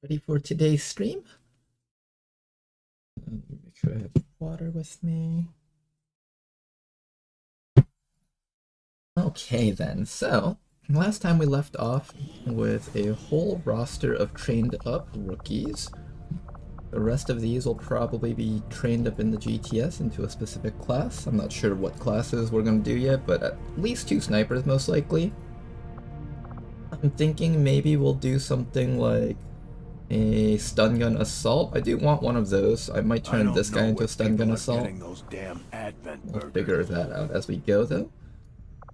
Ready for today's stream? Make sure I have water with me. Okay then, so last time we left off with a whole roster of trained up rookies. The rest of these will probably be trained up in the GTS into a specific class. I'm not sure what classes we're going to do yet, but at least 2 snipers most likely. I'm thinking maybe we'll do something like a stun gun assault. I do want one of those. I might turn this guy into a stun gun assault. We'll figure that out as we go though.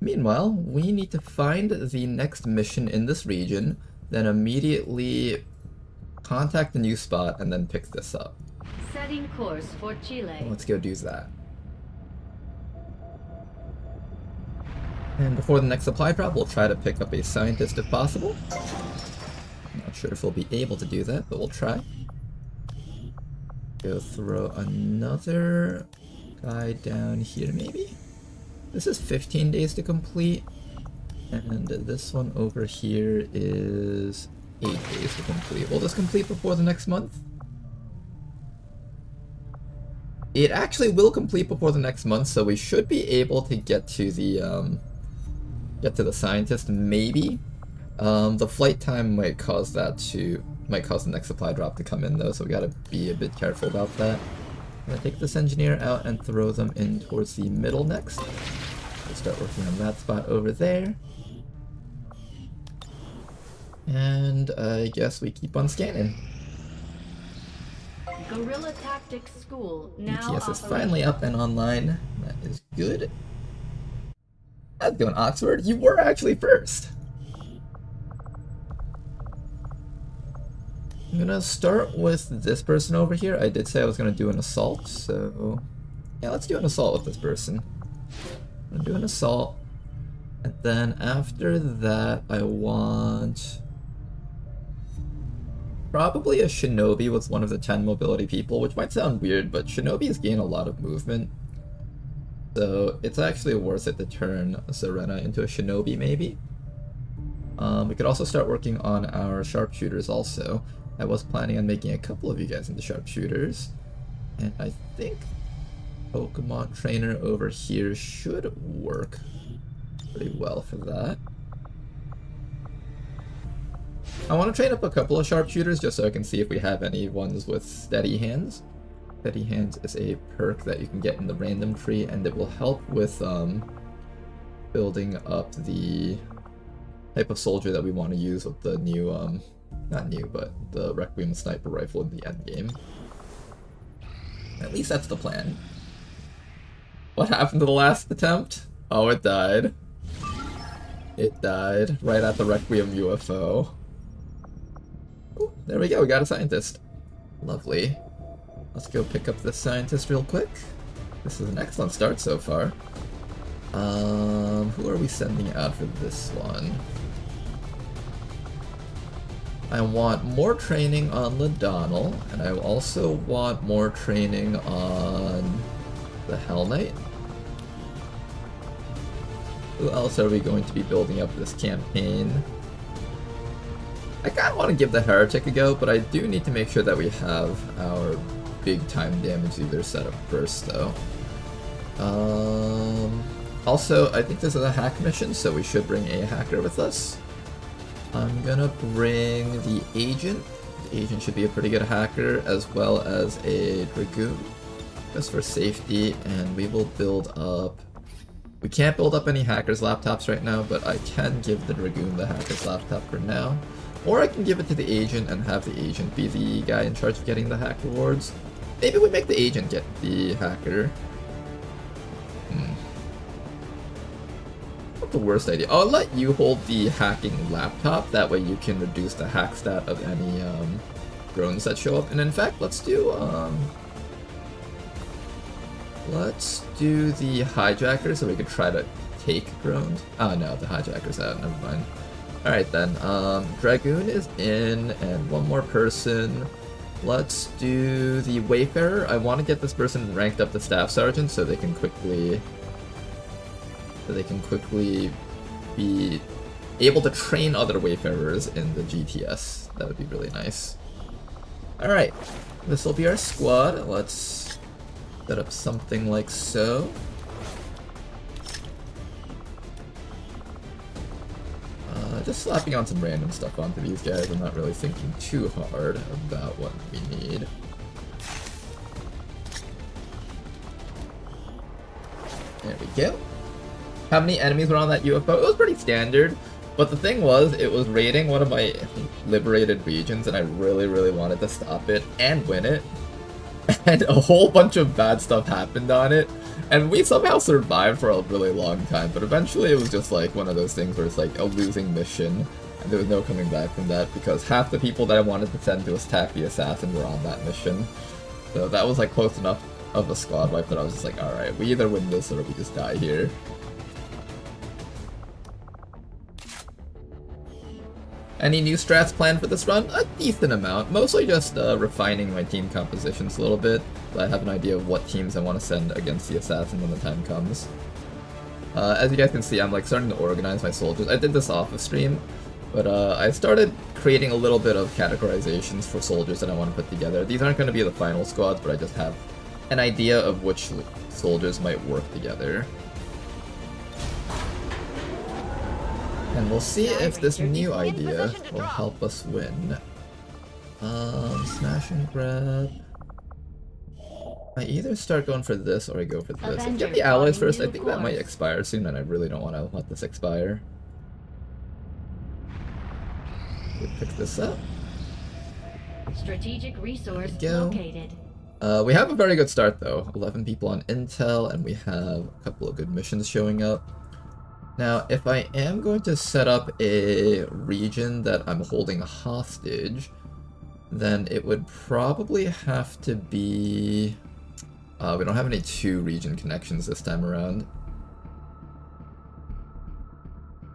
Meanwhile, we need to find the next mission in this region, then immediately contact the new spot and then pick this up. Setting course for Chile. Let's go do that. And before the next supply drop, we'll try to pick up a scientist if possible. Not sure if we'll be able to do that, but we'll try. Go throw another guy down here, maybe? This is 15 days to complete, and this one over here is 8 days to complete. Will this complete before the next month? It actually will complete before the next month, so we should be able to get to the scientist, maybe. The flight time might cause the next supply drop to come in though, so we gotta be a bit careful about that. I'm gonna take this engineer out and throw them in towards the middle next. We'll start working on that spot over there. And I guess we keep on scanning. Guerrilla Tactics School now BTS is finally up and online. That is good. How's it going, Oxford? You were actually first. I'm gonna start with this person over here. I did say I was gonna do an assault, so yeah, let's do an assault with this person. I'm gonna do an assault, and then after that, I want probably a shinobi with one of the 10 mobility people, which might sound weird, but shinobis gain a lot of movement, so it's actually worth it to turn Serena into a shinobi, maybe. We could also start working on our sharpshooters also. I was planning on making a couple of you guys into sharpshooters, and I think Pokemon Trainer over here should work pretty well for that. I want to train up a couple of sharpshooters just so I can see if we have any ones with steady hands. Steady hands is a perk that you can get in the random tree, and it will help with building up the type of soldier that we want to use with the new not new, but the Requiem sniper rifle in the end game. At least that's the plan. What happened to the last attempt? Oh, it died. It died right at the Requiem UFO. Ooh, there we go, we got a scientist. Lovely. Let's go pick up this scientist real quick. This is an excellent start so far. Who are we sending out for this one? I want more training on Ladonnell, and I also want more training on the Hell Knight. Who else are we going to be building up this campaign? I kind of want to give the Heretic a go, but I do need to make sure that we have our big time damage leader set up first, though. Also, I think this is a hack mission, so we should bring a hacker with us. I'm gonna bring the agent. The agent should be a pretty good hacker, as well as a dragoon, just for safety, and we will build up... We can't build up any hackers' laptops right now, but I can give the dragoon the hacker's laptop for now. Or I can give it to the agent and have the agent be the guy in charge of getting the hack rewards. Maybe we make the agent get the hacker. Not the worst idea. I'll let you hold the hacking laptop, that way you can reduce the hack stat of any drones that show up. And in fact, let's do the hijacker so we can try to take drones. Oh no, the hijacker's out, never mind. Alright then, Dragoon is in, and one more person. Let's do the Wayfarer. I want to get this person ranked up to Staff Sergeant so they can quickly be able to train other Wayfarers in the GTS. That would be really nice. Alright, this will be our squad. Let's set up something like so. Just slapping on some random stuff onto these guys. I'm not really thinking too hard about what we need. There we go. How many enemies were on that UFO? It was pretty standard, but the thing was, it was raiding one of my liberated regions, and I really, really wanted to stop it and win it. And a whole bunch of bad stuff happened on it, and we somehow survived for a really long time, but eventually it was just like one of those things where it's like a losing mission, and there was no coming back from that, because half the people that I wanted to send to attack the assassin were on that mission. So that was like close enough of a squad wipe that I was just like, alright, we either win this or we just die here. Any new strats planned for this run? A decent amount. Mostly just refining my team compositions a little bit. So I have an idea of what teams I want to send against the assassin when the time comes. As you guys can see, I'm like starting to organize my soldiers. I did this off of stream, but I started creating a little bit of categorizations for soldiers that I want to put together. These aren't going to be the final squads, but I just have an idea of which soldiers might work together. And we'll see if this new idea will help us win. Smash and grab. I either start going for this or I go for this. And get the alloys first. I think that might expire soon and I really don't want to let this expire. We'll pick this up. Strategic resource located. We have a very good start though. 11 people on intel and we have a couple of good missions showing up. Now, if I am going to set up a region that I'm holding hostage, then it would probably have to be... we don't have any 2 region connections this time around.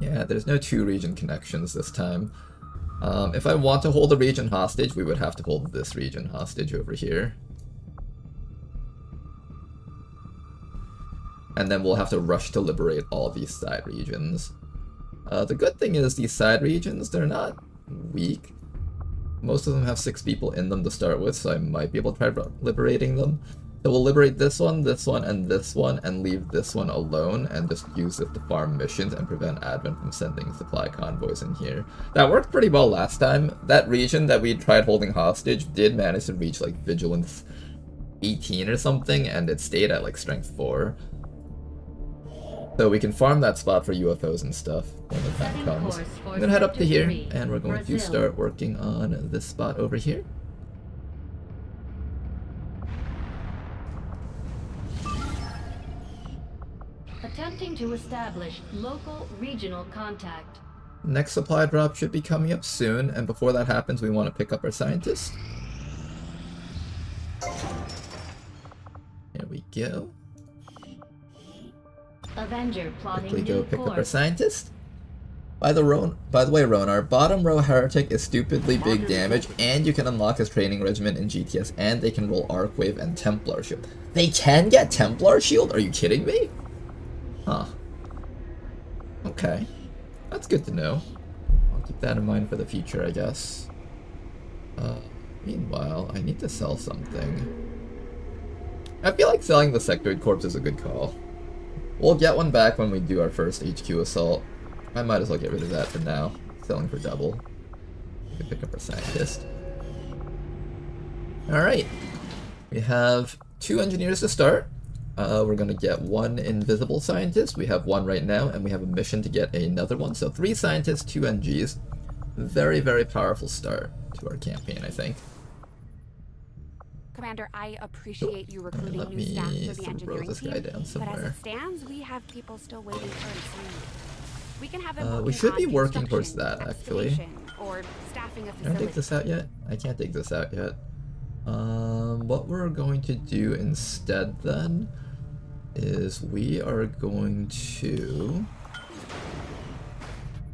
Yeah, there's no 2 region connections this time. If I want to hold a region hostage, we would have to hold this region hostage over here. And then we'll have to rush to liberate all these side regions. The good thing is these side regions, they're not weak. Most of them have 6 people in them to start with, so I might be able to try liberating them. So we'll liberate this one, and leave this one alone, and just use it to farm missions and prevent Advent from sending supply convoys in here. That worked pretty well last time. That region that we tried holding hostage did manage to reach like Vigilance 18 or something, and it stayed at like Strength 4. So we can farm that spot for UFOs and stuff when the time comes. I'm gonna head up to here, and we're going to start working on this spot over here. Attempting to establish local regional contact. Next supply drop should be coming up soon, and before that happens, we want to pick up our scientist. There we go. Avenger plotting Quickly go new pick up our course. scientist. By the way, Ronar, bottom row heretic is stupidly big damage, and you can unlock his training regimen in GTS, and they can roll Arcwave and Templar Shield. They can get Templar Shield? Are you kidding me? Huh. Okay. That's good to know. I'll keep that in mind for the future, I guess. Meanwhile, I need to sell something. I feel like selling the Sectoid Corpse is a good call. We'll get one back when we do our first HQ assault. I might as well get rid of that for now. Selling for double. We can pick up our scientist. Alright. We have 2 engineers to start. We're gonna get 1 invisible scientist. We have 1 right now, and we have a mission to get another one. So 3 scientists, 2 NGs. Very, very powerful start to our campaign, I think. Commander, I appreciate you recruiting new staff for the engineering this team, guy down but as somewhere. it stands, we have people still waiting for assignment. We can have them We should be working towards construction, that, actually. excavation, or staffing a Can I facility. dig this out yet? I can't dig this out yet. What we're going to do instead then is we are going to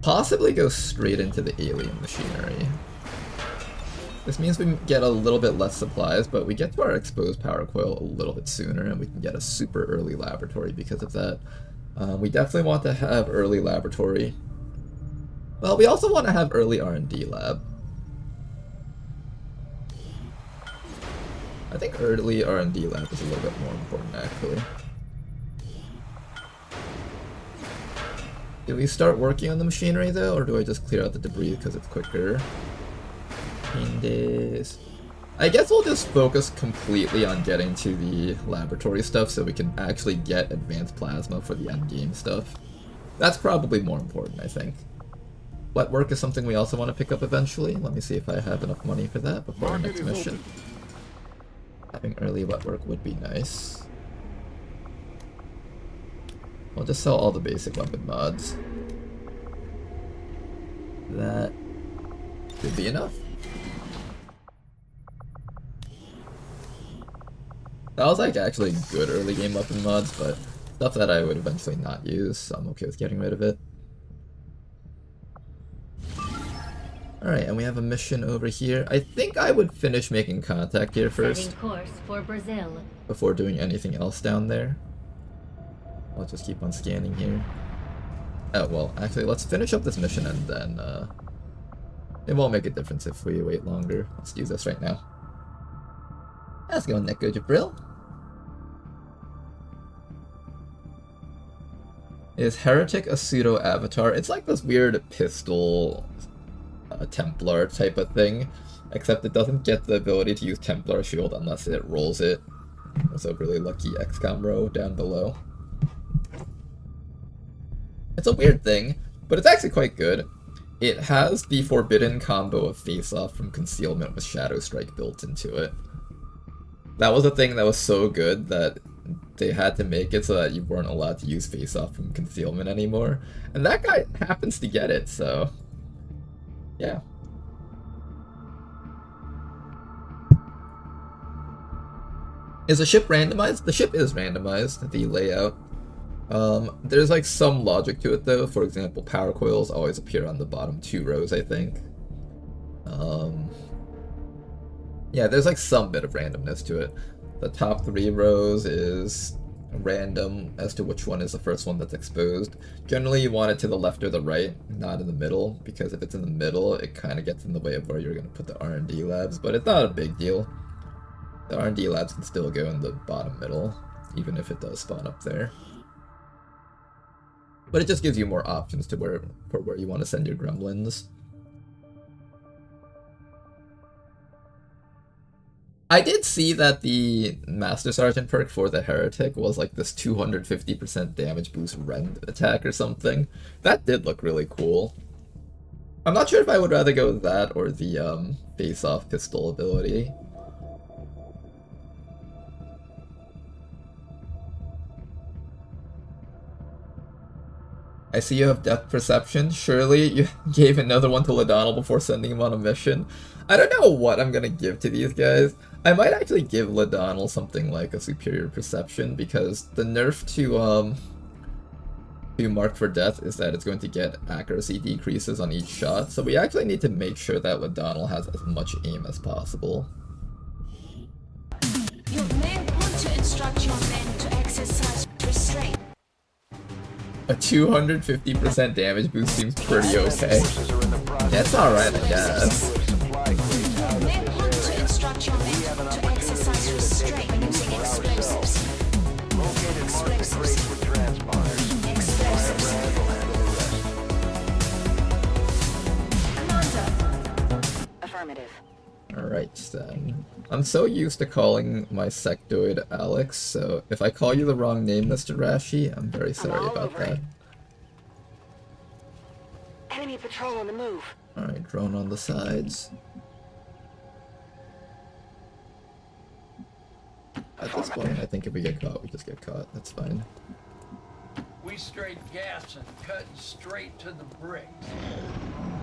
possibly go straight into the alien machinery. This means we get a little bit less supplies, but we get to our exposed power coil a little bit sooner, and we can get a super early laboratory because of that. We definitely want to have early laboratory. Well, we also want to have early R&D lab. I think early R&D lab is a little bit more important, actually. Do we start working on the machinery, though, or do I just clear out the debris because it's quicker? Days. I guess we'll just focus completely on getting to the laboratory stuff so we can actually get advanced plasma for the endgame stuff. That's probably more important, I think. Wet work is something we also want to pick up eventually. Let me see if I have enough money for that before our next mission. Having early wet work would be nice. I'll just sell all the basic weapon mods. That should be enough. That was like actually good early game weapon mods, but stuff that I would eventually not use, so I'm okay with getting rid of it. Alright, and we have a mission over here. I think I would finish making contact here first. Setting course for Brazil. Before doing anything else down there. I'll just keep on scanning here. Oh, well, actually, let's finish up this mission and then, it won't make a difference if we wait longer. Let's do this right now. How's it going, Neko Jabril? Is Heretic a pseudo-avatar? It's like this weird pistol Templar type of thing, except it doesn't get the ability to use Templar Shield unless it rolls it. There's a really lucky XCOM row down below. It's a weird thing, but it's actually quite good. It has the forbidden combo of face-off from concealment with Shadow Strike built into it. That was a thing that was so good that they had to make it so that you weren't allowed to use face-off from concealment anymore. And that guy happens to get it, so yeah. Is the ship randomized? The ship is randomized, the layout. There's like some logic to it though. For example, power coils always appear on the bottom 2 rows, I think. Yeah, there's like some bit of randomness to it. The top 3 rows is random as to which one is the first one that's exposed. Generally you want it to the left or the right, not in the middle, because if it's in the middle, it kind of gets in the way of where you're going to put the R&D labs, but it's not a big deal. The R&D labs can still go in the bottom middle, even if it does spawn up there. But it just gives you more options to where you want to send your gremlins. I did see that the Master Sergeant perk for the Heretic was like this 250% damage boost rend attack or something. That did look really cool. I'm not sure if I would rather go with that or the face-off pistol ability. I see you have depth perception. Surely you gave another one to Ladonnell before sending him on a mission. I don't know what I'm gonna give to these guys. I might actually give Ladonnell something like a superior perception, because the nerf to Mark for Death is that it's going to get accuracy decreases on each shot, so we actually need to make sure that Ladonnell has as much aim as possible. You may want to instruct your men to exercise restraint. A 250% damage boost seems pretty okay. That's alright, I guess. You may want to instruct your men to exercise restraint using explosives. Explosives. Commander. Affirmative. Alright then. I'm so used to calling my sectoid Alex, so if I call you the wrong name, Mr. Rashi, I'm very sorry about that. Enemy patrol on the move. Alright, drone on the sides. At this point, I think if we get caught, we just get caught. That's fine. We straight gas and cut straight to the bricks.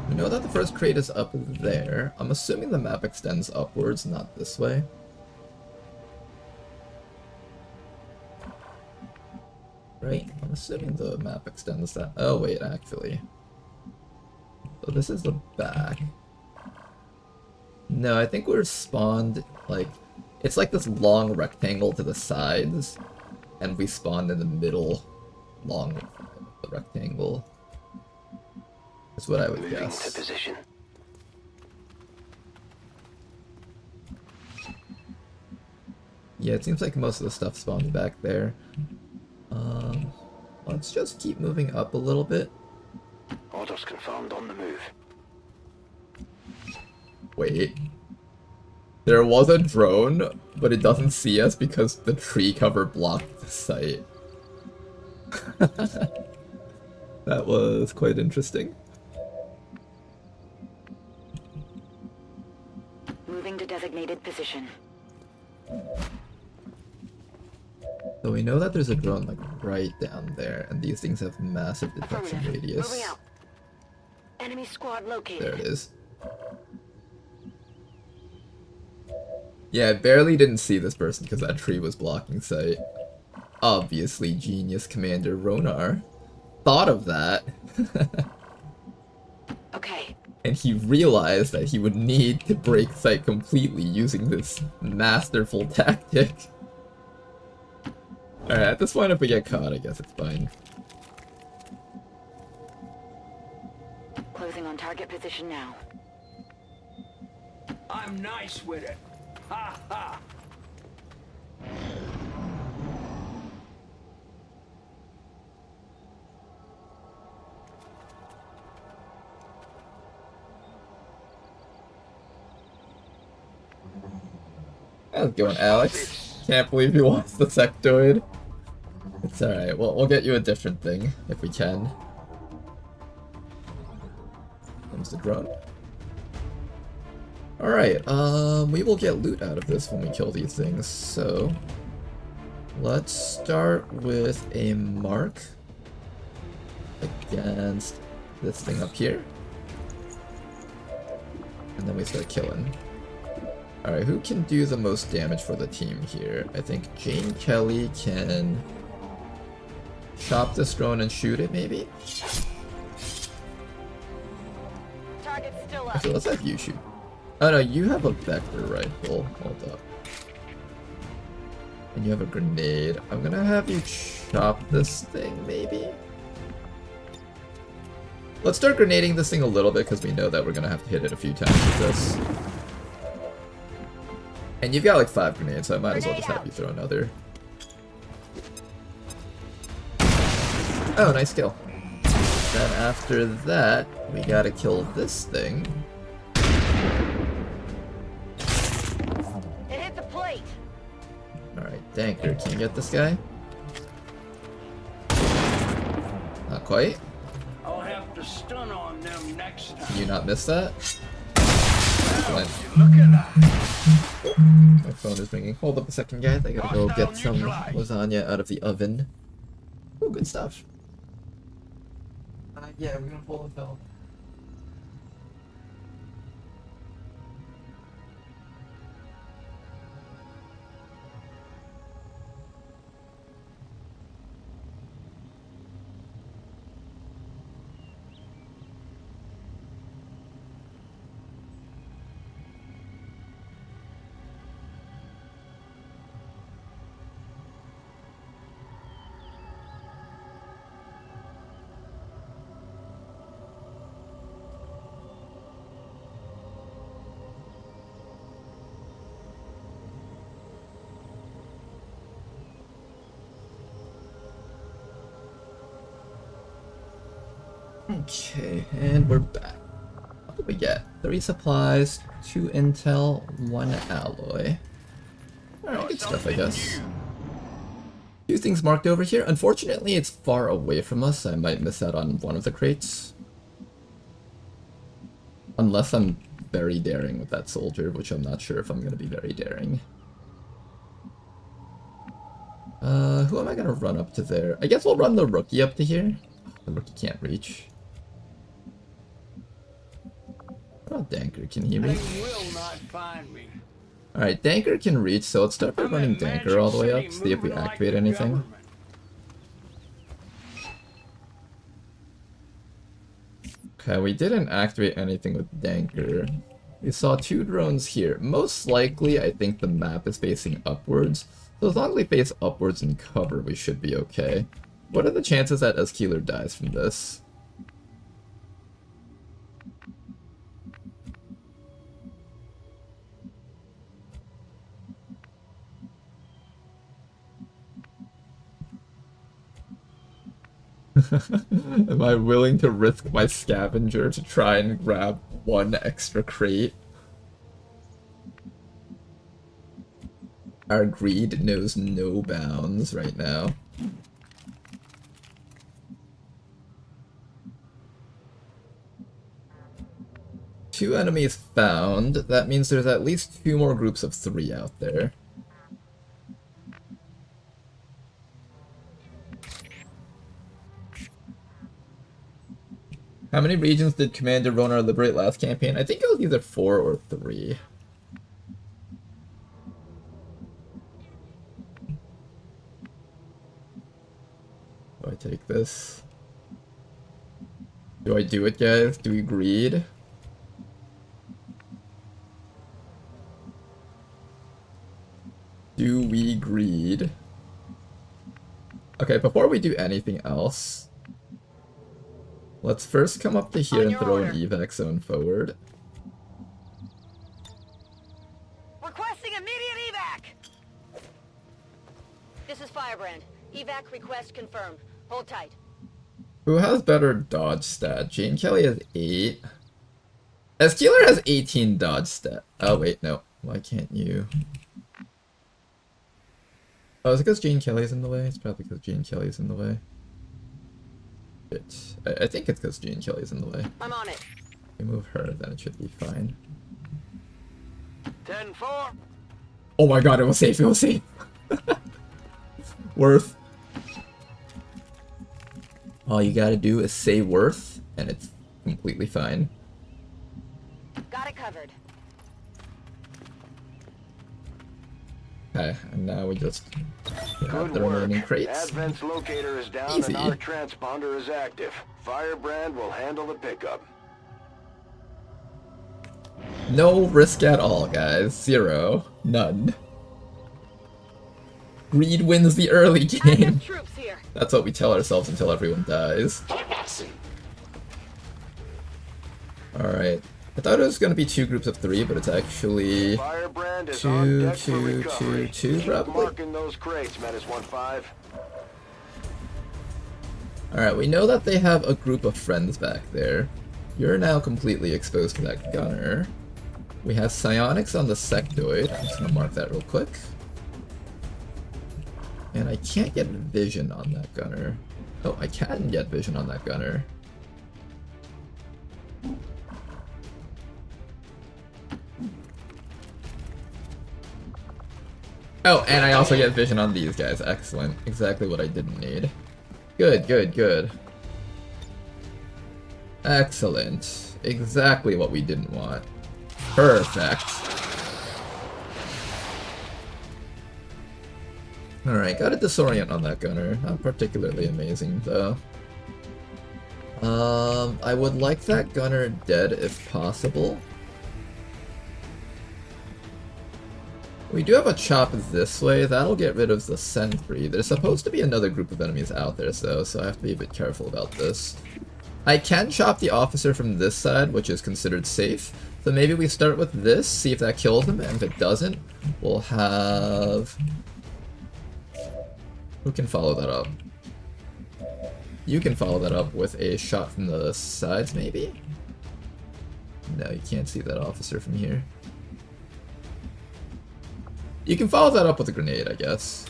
We know that the first crate is up there. I'm assuming the map extends upwards, not this way. Right? I'm assuming the map extends that. Oh wait, actually. So this is the back. No, I think we're spawned, like, it's like this long rectangle to the sides, and we spawned in the middle long the rectangle. That's what I would guess. To position. Yeah, it seems like most of the stuff spawns back there. Let's just keep moving up a little bit. Orders confirmed on the move. Wait. There was a drone, but it doesn't see us because the tree cover blocked the site. That was quite interesting. Moving to designated position. So we know that there's a drone like right down there, and these things have massive detection radius. Moving out. Enemy squad located. There it is. Yeah, I barely didn't see this person because that tree was blocking sight. Obviously, genius Commander Ronar thought of that. Okay. And he realized that he would need to break sight completely using this masterful tactic. Alright, at this point if we get caught, I guess it's fine. Closing on target position now. I'm nice with it. Ha ha. How's it going, Alex? Can't believe you lost the sectoid. It's alright, we'll get you a different thing, if we can. Comes the drone. Alright, we will get loot out of this when we kill these things, so... Let's start with a mark against this thing up here. And then we start killing. Alright, who can do the most damage for the team here? I think Jane Kelly can chop this drone and shoot it, maybe? Target's still up. Actually, let's have you shoot. Oh no, you have a vector rifle. Hold up. And you have a grenade. I'm gonna have you chop this thing, maybe? Let's start grenading this thing a little bit, because we know that we're gonna have to hit it a few times with this. And you've got like 5 grenades, so I might as well just have you throw another. Oh, nice kill. Then after that, we gotta kill this thing. It hit the plate. Alright, Danker, can you get this guy? Not quite. I'll have to stun on them next time. Can you not miss that? Excellent. Look at that. My phone is ringing. Hold up a second, guys. I gotta go get some lasagna out of the oven. Oh, good stuff. Yeah, we're gonna pull the film. Okay, and we're back. What did we get? 3 supplies, 2 intel, 1 alloy. Alright, good stuff, I guess. 2 things marked over here. Unfortunately, it's far away from us. I might miss out on one of the crates. Unless I'm very daring with that soldier, which I'm not sure if I'm going to be very daring. Who am I going to run up to there? I guess we'll run the rookie up to here. The rookie can't reach. What about Danker? Can he reach? They will not find me. Alright, Danker can reach, so let's start by running Danker all the way up, see if we activate anything. Okay, we didn't activate anything with Danker. We saw 2 drones here. Most likely, I think the map is facing upwards. So as long as we face upwards and cover, we should be okay. What are the chances that Eskeeler dies from this? Am I willing to risk my scavenger to try and grab one extra crate? Our greed knows no bounds right now. Two enemies found. That means there's at least 2 more groups of 3 out there. How many regions did Commander Ronar liberate last campaign? I think it was either 4 or 3. Do I take this? Do I do it, guys? Do we greed? Do we greed? Okay, before we do anything else, let's first come up to here and throw an evac zone forward. Requesting immediate evac! This is Firebrand. Evac request confirmed. Hold tight. Who has better dodge stat? Jane Kelly has 8. Eskeeler has 18 dodge stat. Oh wait, no. Why can't you? Oh, is it because Jane Kelly's in the way? It's probably because Jane Kelly's in the way. I think it's because Jane Kelly's in the way. I'm on it. If we move her, then it should be fine. 10-4. Oh my god, it was safe, it was safe. Worth. All you gotta do is say worth, and it's completely fine. Got it covered. Okay, and now we just get out Good the remaining work. crates. Advent's locator is down Easy. and our transponder is active. Firebrand will handle the pickup. No risk at all, guys. 0. None. Greed wins the early game. Active troops here. That's what we tell ourselves until everyone dies. Alright. I thought it was going to be 2 groups of 3, but it's actually Firebrand is 2, on deck for 2, recovery. 2, 2, Keep probably. marking those crates, Menace 1-5. Alright, we know that they have a group of friends back there. You're now completely exposed to that gunner. We have psionics on the sectoid. I'm just going to mark that real quick. And I can't get vision on that gunner. Oh, I can get vision on that gunner. Oh, and I also get vision on these guys. Excellent. Exactly what I didn't need. Good, good, good. Excellent. Exactly what we didn't want. Perfect. Alright, got a disorient on that gunner. Not particularly amazing, though. I would like that gunner dead if possible. We do have a chop this way. That'll get rid of the sentry. There's supposed to be another group of enemies out there, though, so I have to be a bit careful about this. I can chop the officer from this side, which is considered safe. So maybe we start with this, see if that kills him, and if it doesn't, we'll have... Who can follow that up? You can follow that up with a shot from the sides, maybe? No, you can't see that officer from here. You can follow that up with a grenade, I guess.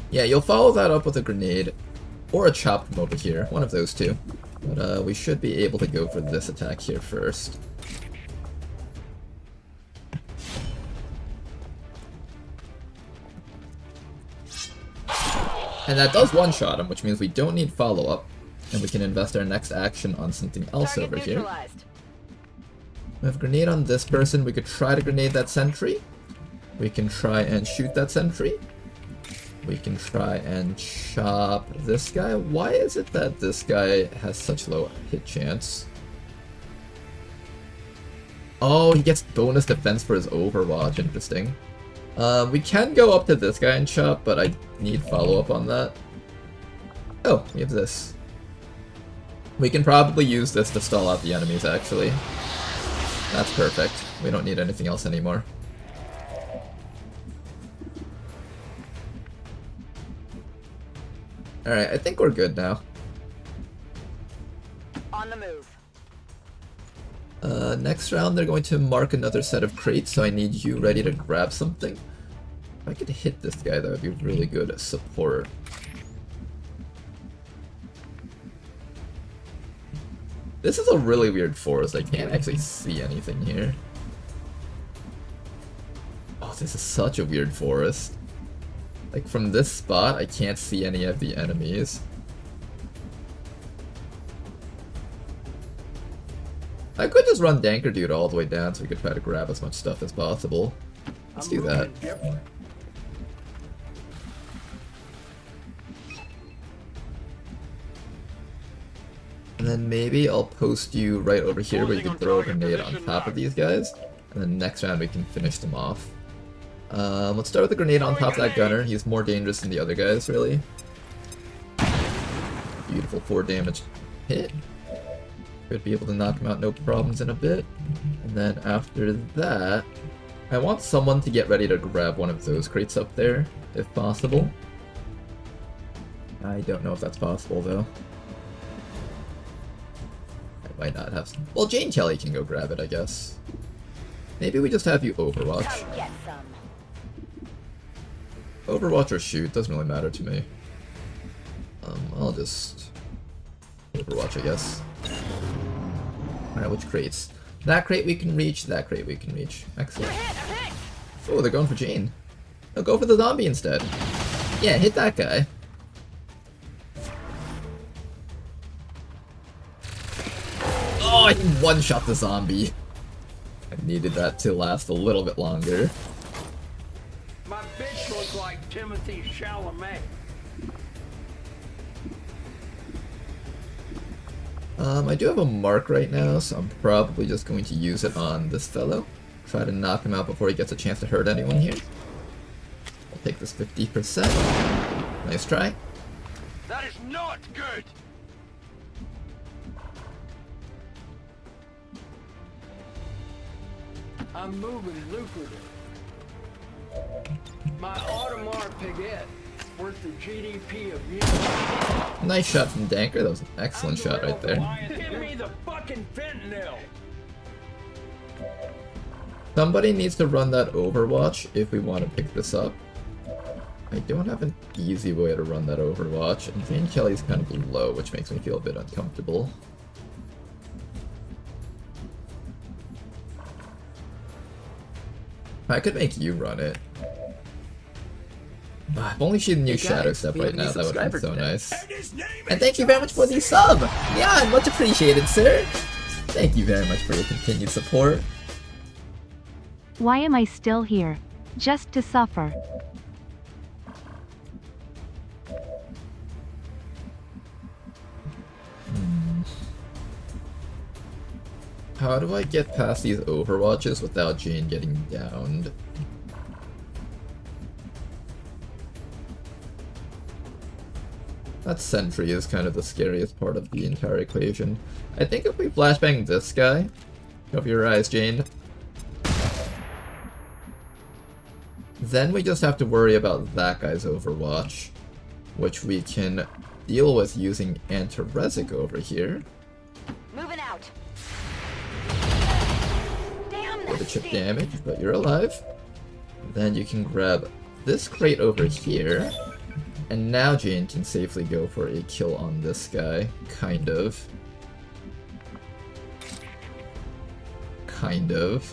Yeah, you'll follow that up with a grenade, or a chop from over here, one of those two. But we should be able to go for this attack here first. And that does one-shot him, which means we don't need follow-up, and we can invest our next action on something else Target over here. neutralized. We have a grenade on this person. We could try to grenade that sentry. We can try and shoot that sentry. We can try and chop this guy. Why is it that this guy has such low hit chance? Oh, he gets bonus defense for his Overwatch. Interesting. We can go up to this guy and chop, but I need follow-up on that. Oh, we have this. We can probably use this to stall out the enemies, actually. That's perfect. We don't need anything else anymore. Alright, I think we're good now. On the move. Next round they're going to mark another set of crates, so I need you ready to grab something. If I could hit this guy, that would be really good support. This is a really weird forest, I can't actually see anything here. Oh, this is such a weird forest. Like, from this spot, I can't see any of the enemies. I could just run Danker Dude all the way down so we could try to grab as much stuff as possible. Let's do that. And then maybe I'll post you right over here where you can throw a grenade on top of these guys. And then next round we can finish them off. Let's start with the grenade on top of that gunner. He's more dangerous than the other guys, really. Beautiful 4 damage hit. Should be able to knock him out no problems in a bit. And then after that, I want someone to get ready to grab one of those crates up there, if possible. I don't know if that's possible, though. I might not have some. Well, Jane Kelly can go grab it, I guess. Maybe we just have you Overwatch. Come get some. Overwatch or shoot, doesn't really matter to me. I'll just Overwatch, I guess. Alright, which crates? That crate we can reach, that crate we can reach. Excellent. Oh, they're going for Jane. No, go for the zombie instead. Yeah, hit that guy. Oh, I one-shot the zombie. I needed that to last a little bit longer. My bitch looks like Timothy Chalamet. I do have a mark right now, so I'm probably just going to use it on this fellow. Try to knock him out before he gets a chance to hurt anyone here. I'll take this 50%. Nice try. That is not good. I'm moving lucrative. My Audemars Piguet worth the GDP of Munich. Nice shot from Danker. That was an excellent shot right there. Give me the fucking fentanyl. Somebody needs to run that Overwatch if we want to pick this up. I don't have an easy way to run that Overwatch, and Jane Kelly's kind of low, which makes me feel a bit uncomfortable. I could make you run it. If only she knew Shadow Step right now, that would have been so nice. And thank you very much for the sub! Yeah, much appreciated, sir! Thank you very much for your continued support. Why am I still here? Just to suffer. How do I get past these Overwatches without Jane getting downed? That sentry is kind of the scariest part of the entire equation. I think if we flashbang this guy... Cover your eyes, Jane. Then we just have to worry about that guy's Overwatch, which we can deal with using Antiresic over here. Moving out. Damn, For the that chip stinks. damage, but you're alive. Then you can grab this crate over here. And now Jane can safely go for a kill on this guy. Kind of. Kind of.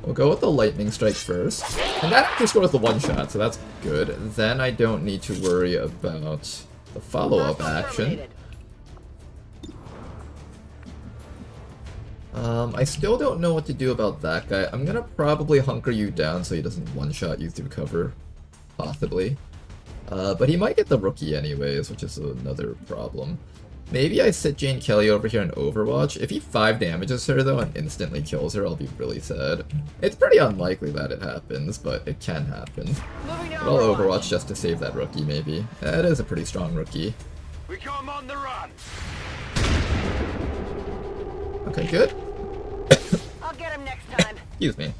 We'll go with the lightning strike first. And that actually scores the one shot, so that's good. Then I don't need to worry about the follow-up action. I still don't know what to do about that guy. I'm gonna probably hunker you down so he doesn't one-shot you through cover. Possibly. But he might get the rookie anyways, which is another problem. Maybe I sit Jane Kelly over here in Overwatch. If he 5 damages her though and instantly kills her, I'll be really sad. It's pretty unlikely that it happens, but it can happen. Well, Overwatch just to save that rookie, maybe. That is a pretty strong rookie. We come on the run. Okay, good. I'll get him next time. Excuse me.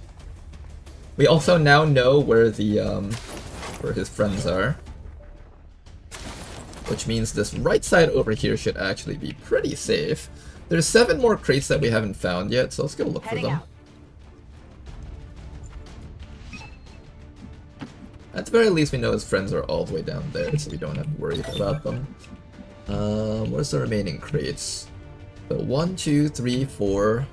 We also now know where the where his friends are. which means this right side over here should actually be pretty safe. There's 7 more crates that we haven't found yet, so let's go look for Heading them. out. At the very least, we know his friends are all the way down there, so we don't have to worry about them. Where's the remaining crates? So 1, 2, 3, 4,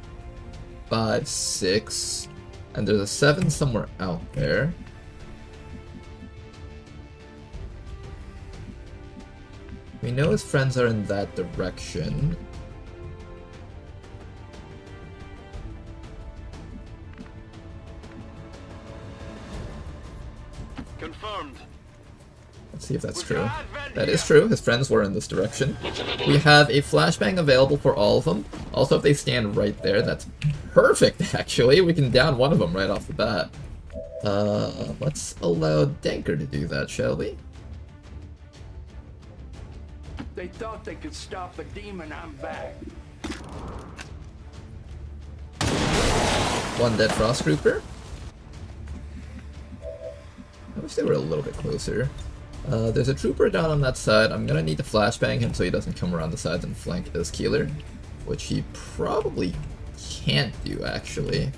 5, 6, and there's a 7 somewhere out there. We know his friends are in that direction. Confirmed. Let's see if that's true. That is true. His friends were in this direction. We have a flashbang available for all of them. Also, if they stand right there, that's perfect, actually. We can down one of them right off the bat. Let's allow Danker to do that, shall we? They thought they could stop a demon. I'm back. One dead Frost Grouper. I wish they were a little bit closer. There's a trooper down on that side. I'm gonna need to flashbang him so he doesn't come around the sides and flank this Keeler, which he probably can't do, actually.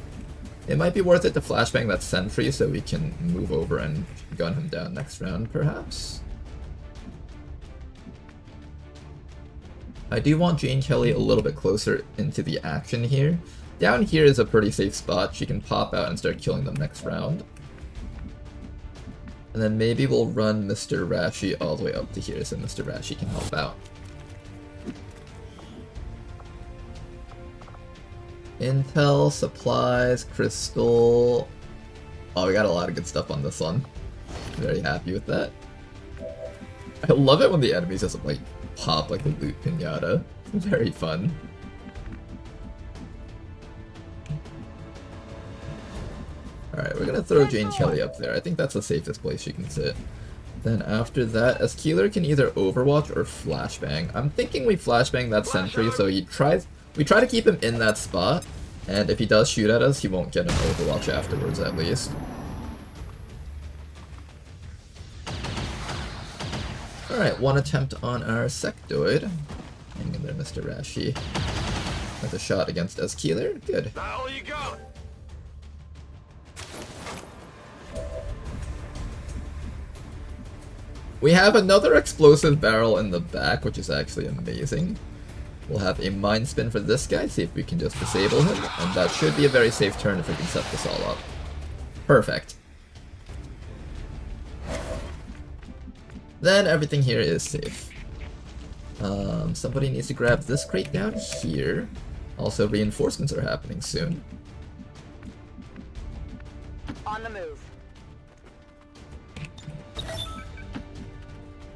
It might be worth it to flashbang that sentry so we can move over and gun him down next round, perhaps. I do want Jane Kelly a little bit closer into the action here. Down here is a pretty safe spot. She can pop out and start killing them next round. And then maybe we'll run Mr. Rashi all the way up to here so Mr. Rashi can help out. Intel, supplies, crystal. Oh, we got a lot of good stuff on this one. Very happy with that. I love it when the enemies just like pop like a loot pinata. Very fun. Alright, we're gonna throw Jane Kelly up there. I think that's the safest place she can sit. Then after that, Eskeeler can either Overwatch or Flashbang. I'm thinking we Flashbang that sentry so we try to keep him in that spot, and if he does shoot at us, he won't get an Overwatch afterwards at least. Alright, one attempt on our Sectoid. Hang in there, Mr. Rashi. That's a shot against Eskeeler. Good. The hell you got? We have another explosive barrel in the back, which is actually amazing. We'll have a mind spin for this guy, see if we can just disable him, and that should be a very safe turn if we can set this all up. Perfect. Then everything here is safe. Somebody needs to grab this crate down here. Also, reinforcements are happening soon. On the move.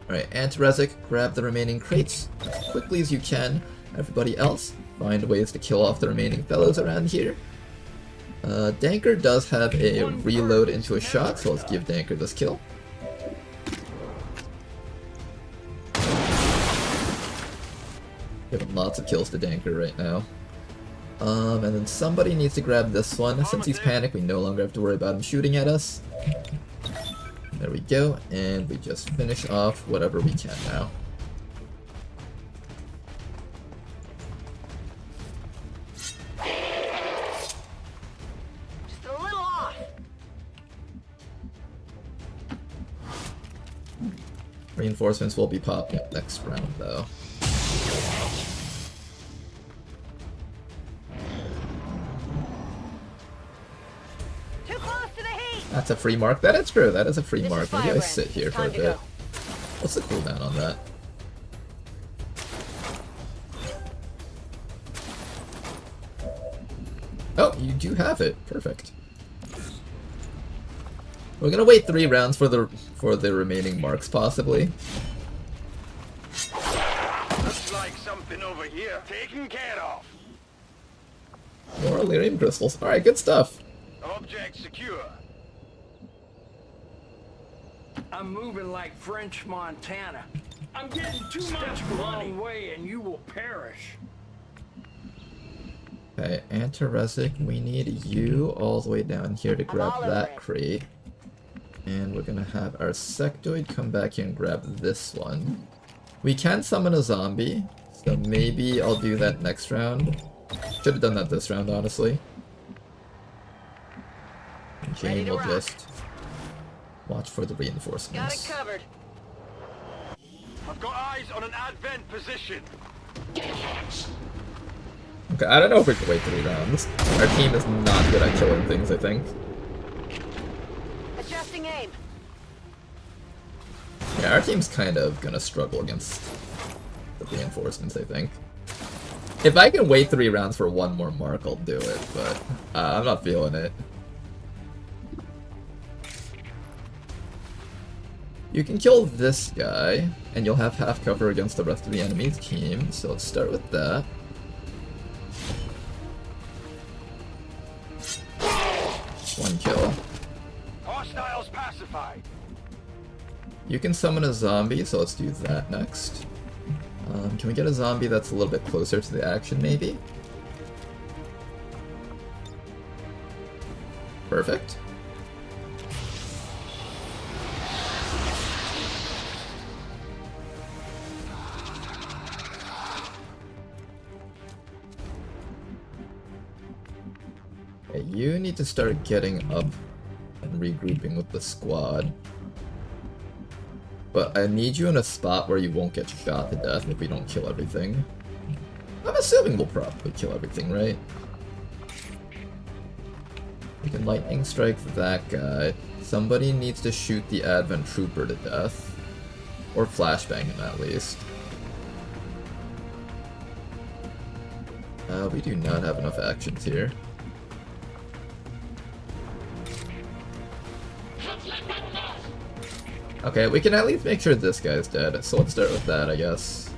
Alright, Antiresic, grab the remaining crates as quickly as you can. Everybody else, find ways to kill off the remaining fellows around here. Danker does have a reload into a shot, so let's give Danker this kill. Giving lots of kills to Danker right now. And then somebody needs to grab this one. Since he's panicked, we no longer have to worry about him shooting at us. There we go, and we just finish off whatever we can now. Just a little off. Reinforcements will be popping up next round, though. Too close to the heat. That's a free mark. That is true. That is a free This mark. is Maybe I Firebrand. sit here for a Time to bit. go. What's the cooldown on that? Oh, you do have it. Perfect. We're gonna wait 3 rounds for the remaining marks, possibly. Looks like something over here taken care of. More Lyrium crystals. Alright, good stuff. Object secure. I'm moving like French Montana. I'm getting too much money way and you will perish. Okay, Antiresic, we need you all the way down here to grab all over that it. crate. And we're gonna have our Sectoid come back here and grab this one. We can summon a zombie, so maybe I'll do that next round. Should have done that this round, honestly. Jane will just watch for the Got it reinforcements. covered. I've got eyes on an advent position. Okay, I don't know if we can wait 3 rounds. Our team is not good at killing things, I think. Adjusting aim. Yeah, our team's kind of gonna struggle against the reinforcements, I think. If I can wait 3 rounds for one more mark, I'll do it, but I'm not feeling it. You can kill this guy, and you'll have half cover against the rest of the enemy's team, so let's start with that. One kill. Hostiles pacified. You can summon a zombie, so let's do that next. Can we get a zombie that's a little bit closer to the action, maybe? Perfect. Okay, you need to start getting up and regrouping with the squad. But I need you in a spot where you won't get shot to death if we don't kill everything. I'm assuming we'll probably kill everything, right? We can lightning strike that guy. Somebody needs to shoot the Advent Trooper to death. Or flashbang him at least. We do not have enough actions here. Okay, we can at least make sure this guy's dead, so let's start with that, I guess.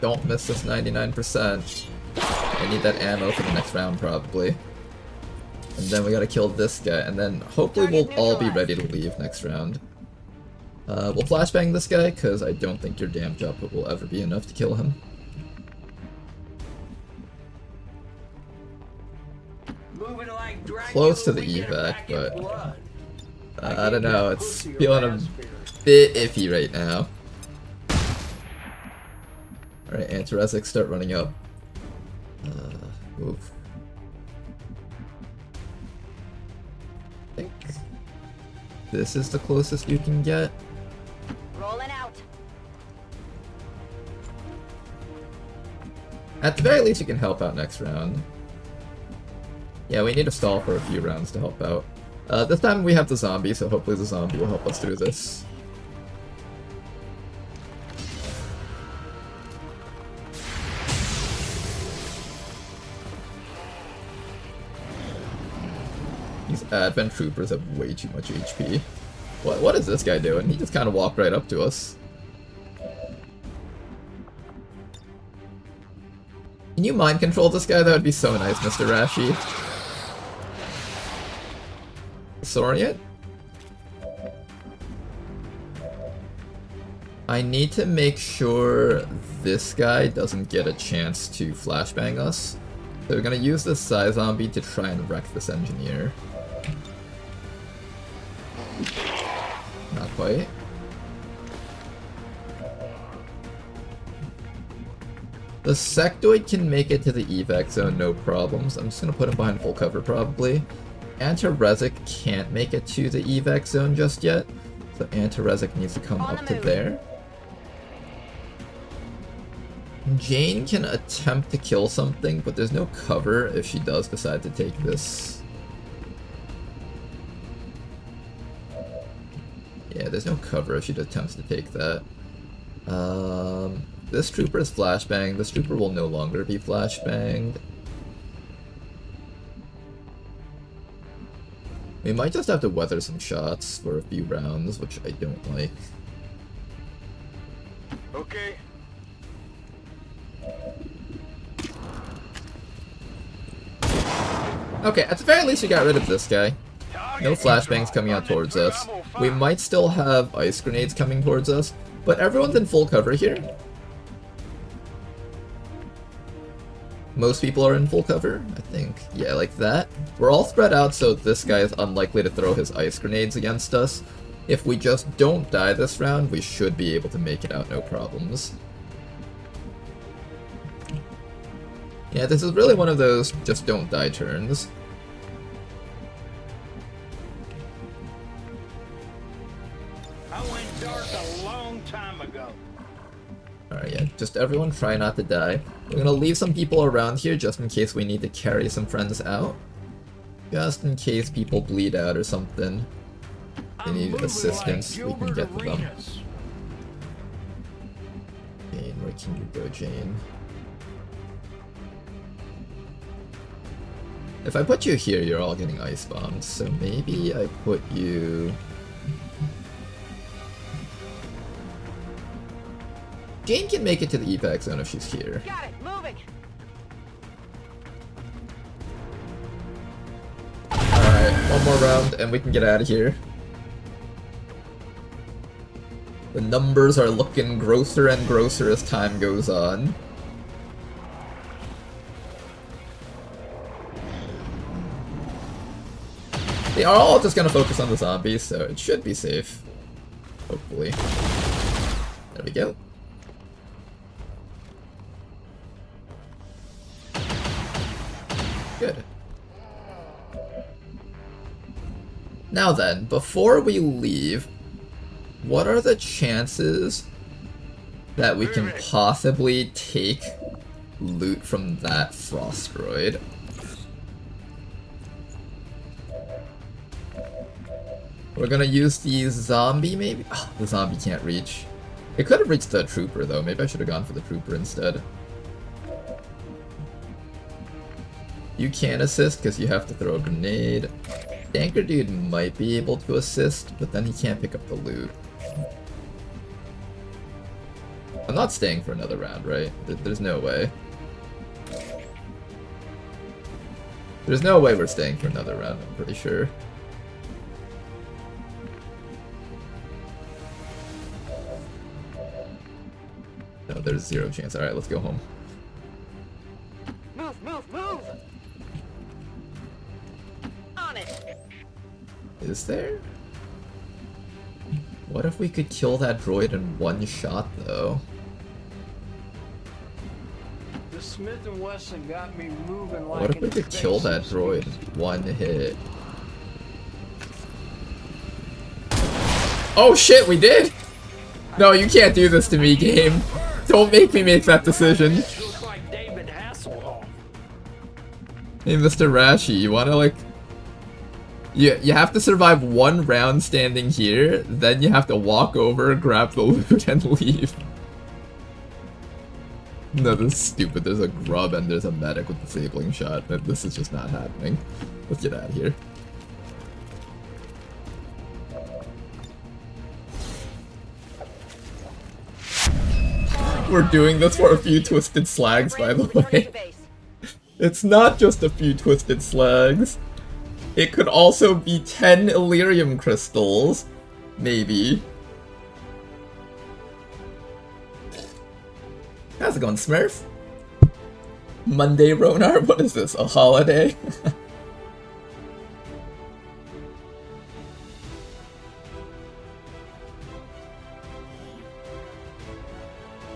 Don't miss this 99%. I need that ammo for the next round, probably. And then we gotta kill this guy, and then hopefully we'll all be ready to leave next round. We'll flashbang this guy, because I don't think your damage output will ever be enough to kill him. Moving like Close to the evac, but I don't know, it's feeling a bit iffy right now. Alright, Antarezic, start running up. Oof. I think this is the closest you can get. Rolling out. At the very least, you can help out next round. Yeah, we need to stall for a few rounds to help out. This time we have the zombie, so hopefully the zombie will help us through this. These Advent Troopers have way too much HP. What is this guy doing? He just kind of walked right up to us. Can you mind control this guy? That would be so nice, Mr. Rashi. Sorry. I need to make sure this guy doesn't get a chance to flashbang us. So we're gonna use this Psy Zombie to try and wreck this engineer. Not quite. The Sectoid can make it to the evac zone, no problems. I'm just gonna put him behind full cover, probably. Antarezic can't make it to the evac zone just yet, so Antarezic needs to come up to there. Jane can attempt to kill something, but there's no cover if she does decide to take this. Yeah, there's no cover if she attempts to take that. This trooper is flashbanged. This trooper will no longer be flashbanged. We might just have to weather some shots for a few rounds, which I don't like. Okay. Okay, at the very least we got rid of this guy. No flashbangs coming out towards us. We might still have ice grenades coming towards us, but everyone's in full cover here. most people are in full cover. I think, yeah, like that. We're all spread out, so this guy is unlikely to throw his ice grenades against us. If we just don't die this round, we should be able to make it out no problems. Yeah, this is really one of those just don't die turns. I went dark a long time ago. Alright, yeah, just everyone try not to die. We're gonna leave some people around here just in case we need to carry some friends out. Just in case people bleed out or something. They need assistance, we can get to them. Jane, where can you go, Jane? If I put you here, you're all getting ice bombed, so maybe I put you... Jane can make it to the evac zone if she's here. Got it. Moving. Alright, one more round and we can get out of here. The numbers are looking grosser and grosser as time goes on. They are all just gonna focus on the zombies, so it should be safe. Hopefully. There we go. Good. Now then, before we leave, what are the chances that we can possibly take loot from that frostroid? We're gonna use the zombie, maybe? Oh, the zombie can't reach. It could have reached the trooper, though. Maybe I should have gone for the trooper instead. You can assist, because you have to throw a grenade. Tanker dude might be able to assist, but then he can't pick up the loot. I'm not staying for another round, right? There's no way. There's no way we're staying for another round, I'm pretty sure. No, there's zero chance. Alright, let's go home. Move, move, move. On it. Is there? What if we could kill that droid in one shot, though? The Smith & Wesson got me moving like What if we an could kill that invasive droid species. in one hit? Oh shit, we did! No, you can't do this to me, game. Don't make me make that decision. Looks like David Hasselhoff. Hey, Mr. Rashi, you wanna, like... You have to survive one round standing here, then you have to walk over, grab the loot, and leave. No, this is stupid. There's a grub and there's a medic with disabling shot. This is just not happening. Let's get out of here. We're doing this for a few twisted slags, by the way. It's not just a few twisted slags. It could also be 10 Illyrium crystals. Maybe. How's it going, Smurf? Monday, Ronar? What is this, a holiday?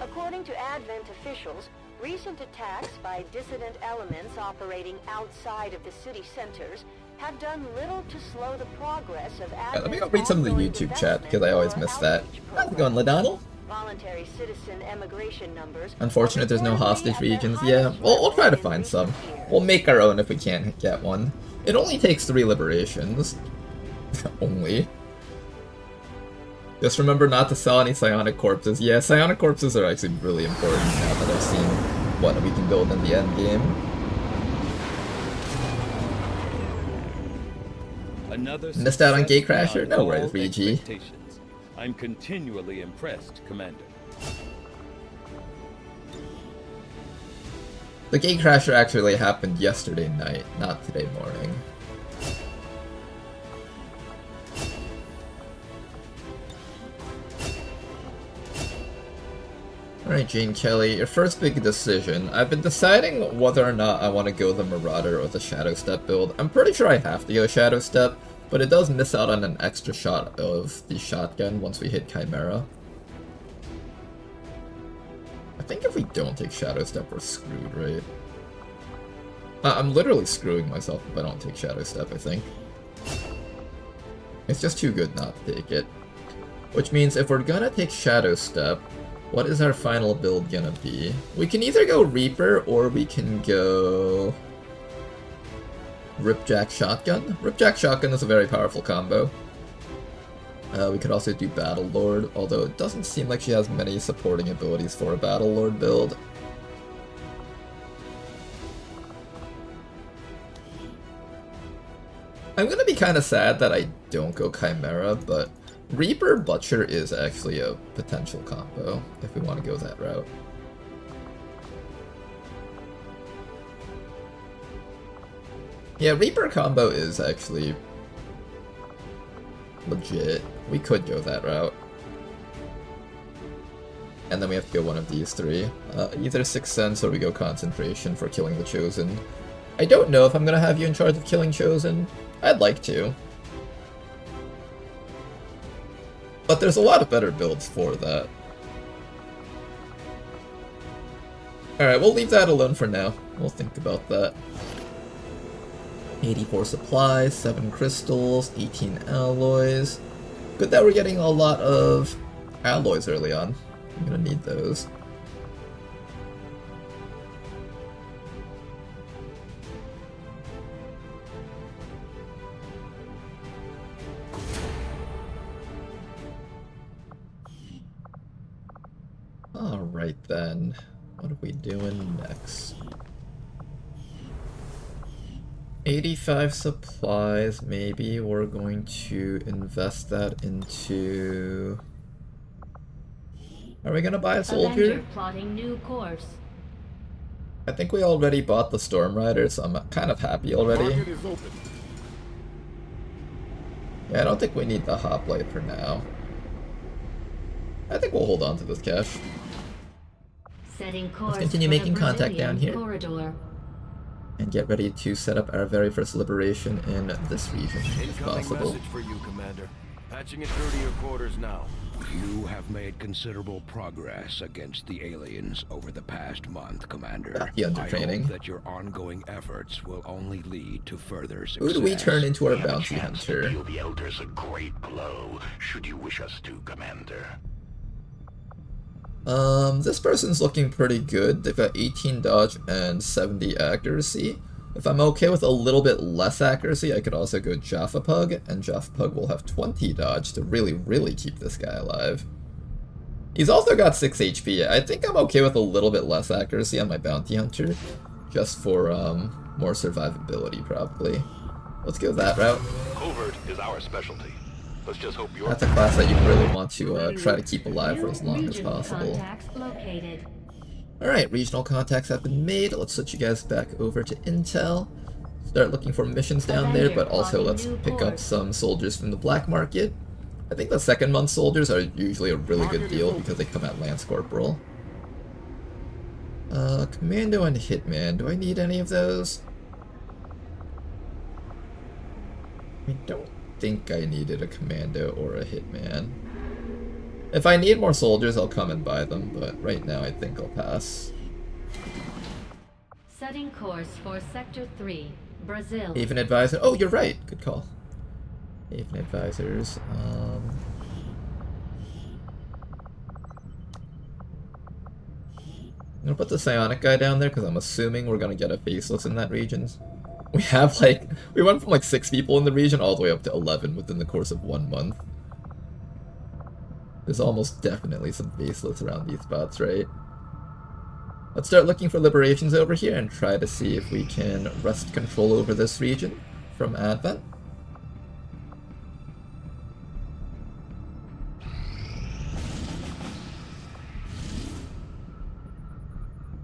According to Advent officials, recent attacks by dissident elements operating outside of the city centers have done little to slow the progress of Advent's Let me go read some of the YouTube chat, because I always miss that. How's it going, Ladonald? Voluntary citizen emigration numbers. Unfortunate there's no hostage regions. Yeah, we'll try to find some. We'll make our own if we can't get one. It only takes 3 liberations. Only. Just remember not to sell any psionic corpses. Yeah, psionic corpses are actually really important now that I've seen what we can build in the end game. Missed out on Gatecrasher? No worries, VG. I'm continually impressed, Commander. The Gatecrasher actually happened yesterday night, not today morning. Alright, Gene Kelly, your first big decision. I've been deciding whether or not I want to go the Marauder or the Shadow Step build. I'm pretty sure I have to go Shadow Step, but it does miss out on an extra shot of the shotgun once we hit Chimera. I think if we don't take Shadow Step, we're screwed, right? I'm literally screwing myself if I don't take Shadow Step, I think. It's just too good not to take it. Which means if we're gonna take Shadow Step, what is our final build gonna be? We can either go Reaper or we can go Ripjack Shotgun. Ripjack Shotgun is a very powerful combo. We could also do Battle Lord, although it doesn't seem like she has many supporting abilities for a Battle Lord build. I'm gonna be kind of sad that I don't go Chimera, but Reaper Butcher is actually a potential combo if we want to go that route. Yeah, Reaper combo is actually legit. We could go that route. And then we have to go one of these three. Either Sixth Sense or we go Concentration for killing the Chosen. I don't know if I'm gonna have you in charge of killing Chosen. I'd like to. But there's a lot of better builds for that. Alright, we'll leave that alone for now. We'll think about that. 84 supplies, 7 crystals, 18 alloys. Good that we're getting a lot of alloys early on. I'm gonna need those. Alright then, what are we doing next? 85 supplies, maybe we're going to invest that into... Are we gonna buy a soldier? Avenger plotting new course. I think we already bought the Storm Rider, so I'm kind of happy already. Yeah, I don't think we need the Hoplite for now. I think we'll hold on to this cash. Setting course. Let's continue for the making contact down Brazilian here. corridor. And get ready to set up our very first liberation in this region, if possible. Message for you, Commander. Patching it through to your quarters now. You have made considerable progress against the aliens over the past month, Commander. The under training. I hope that your ongoing efforts will only lead to further success. Who do we turn into our We have a bounty chance to hunter? deal the Elders a great blow, should you wish us to, Commander. This person's looking pretty good. They've got 18 dodge and 70 accuracy. If I'm okay with a little bit less accuracy, I could also go Jaffa Pug, and Jaffa Pug will have 20 dodge to really keep this guy alive. He's also got 6 HP. I think I'm okay with a little bit less accuracy on my bounty hunter, just for more survivability probably. Let's go that route. Covert is our specialty. Let's just hope you're... That's a class that you really want to try to keep alive for as long as Regional possible. contacts located. Alright, regional contacts have been made. Let's switch you guys back over to Intel. Start looking for missions down there, but also let's pick up some soldiers from the black market. I think the second month soldiers are usually a really good deal because they come at Lance Corporal. Commando and Hitman. Do I need any of those? I don't think I needed a Commando or a Hitman. If I need more soldiers, I'll come and buy them, but right now I think I'll pass. Setting course for Sector 3, Brazil. Haven Advisor. Oh, you're right. Good call. Haven Advisors. I'm gonna put the Psionic guy down there because I'm assuming we're gonna get a Faceless in that region. We have we went from like 6 people in the region all the way up to 11 within the course of 1 month. There's almost definitely some Faceless around these spots, right? Let's start looking for liberations over here and try to see if we can wrest control over this region from Advent.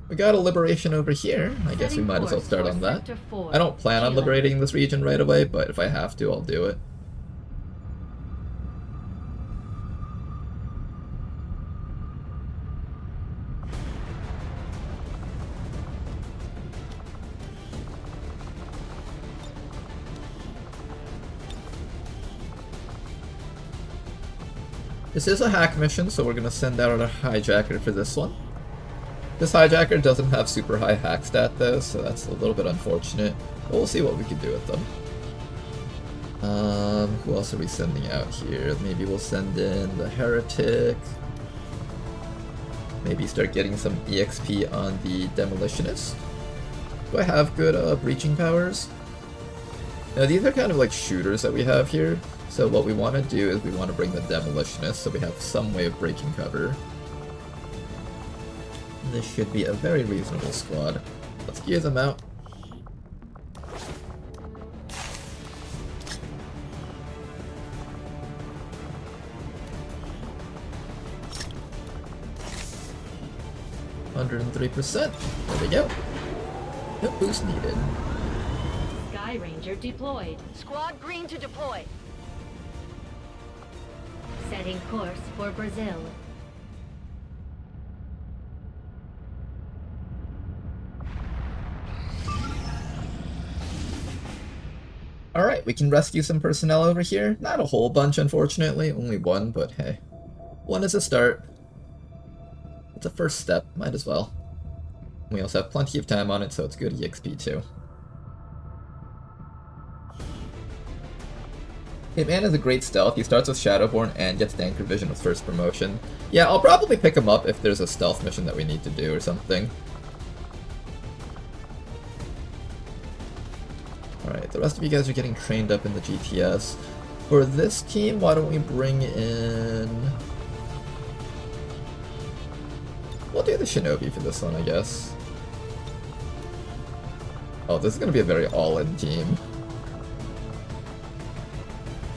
We got a liberation over here. I guess we might as well start on that. I don't plan on liberating this region right away, but if I have to, I'll do it. This is a hack mission, so we're going to send out a hijacker for this one. This hijacker doesn't have super high hack stat though, so that's a little bit unfortunate. But we'll see what we can do with them. Who else are we sending out here? Maybe we'll send in the Heretic. Maybe start getting some EXP on the Demolitionist. Do I have good breaching powers? Now these are kind of like shooters that we have here. So what we want to do is we want to bring the Demolitionist so we have some way of breaking cover. This should be a very reasonable squad. Let's gear them out. %. There we go. No boost needed. Sky Ranger deployed. Squad green to deploy. Setting course for Brazil. Alright, we can rescue some personnel over here. Not a whole bunch, unfortunately. Only one, but hey. One is a start. It's a first step. Might as well. We also have plenty of time on it, so it's good EXP too. Hitman is a great stealth. He starts with Shadowborn and gets Anchor Vision with first promotion. Yeah, I'll probably pick him up if there's a stealth mission that we need to do or something. Alright, the rest of you guys are getting trained up in the GTS. For this team, why don't we bring in... We'll do the Shinobi for this one, I guess. Oh, this is going to be a very all-in team.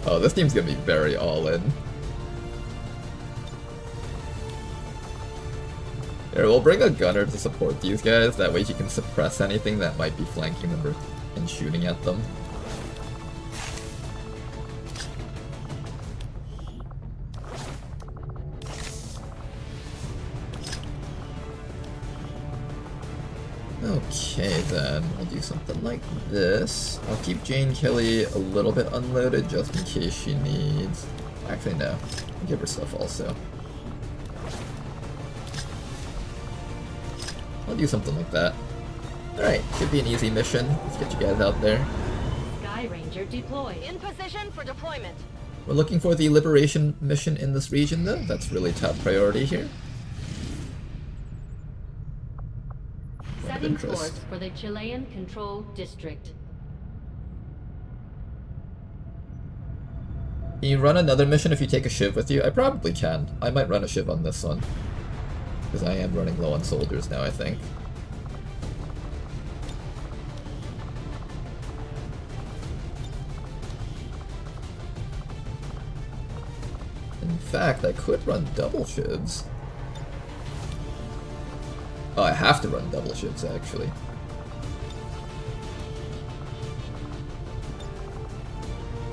Oh, this team's going to be very all-in. Here, we'll bring a gunner to support these guys, that way he can suppress anything that might be flanking them and shooting at them. Okay then, we'll do something like this. I'll keep Jane Kelly a little bit unloaded just in case she needs... Actually no, I'll give her stuff also. I'll do something like that. Alright, should be an easy mission. Let's get you guys out there. Sky Ranger deployed. In position for deployment. We're looking for the Liberation mission in this region though. That's really top priority here. Setting course for the Chilean controlled district. Can you run another mission if you take a Shiv with you? I probably can. I might run a Shiv on this one. Because I am running low on soldiers now, I think. In fact, I could run double Shivs. Oh, I have to run double Shivs, actually.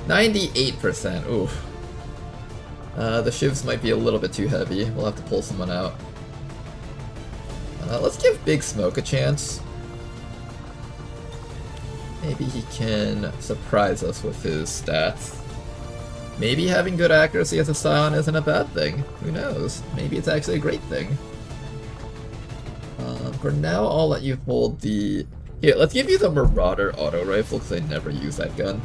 %. Oof. The Shivs might be a little bit too heavy. We'll have to pull someone out. Let's give Big Smoke a chance. Maybe he can surprise us with his stats. Maybe having good accuracy as a Scion isn't a bad thing. Who knows? Maybe it's actually a great thing. For now, I'll let you hold the... Here, let's give you the Marauder auto rifle because I never use that gun.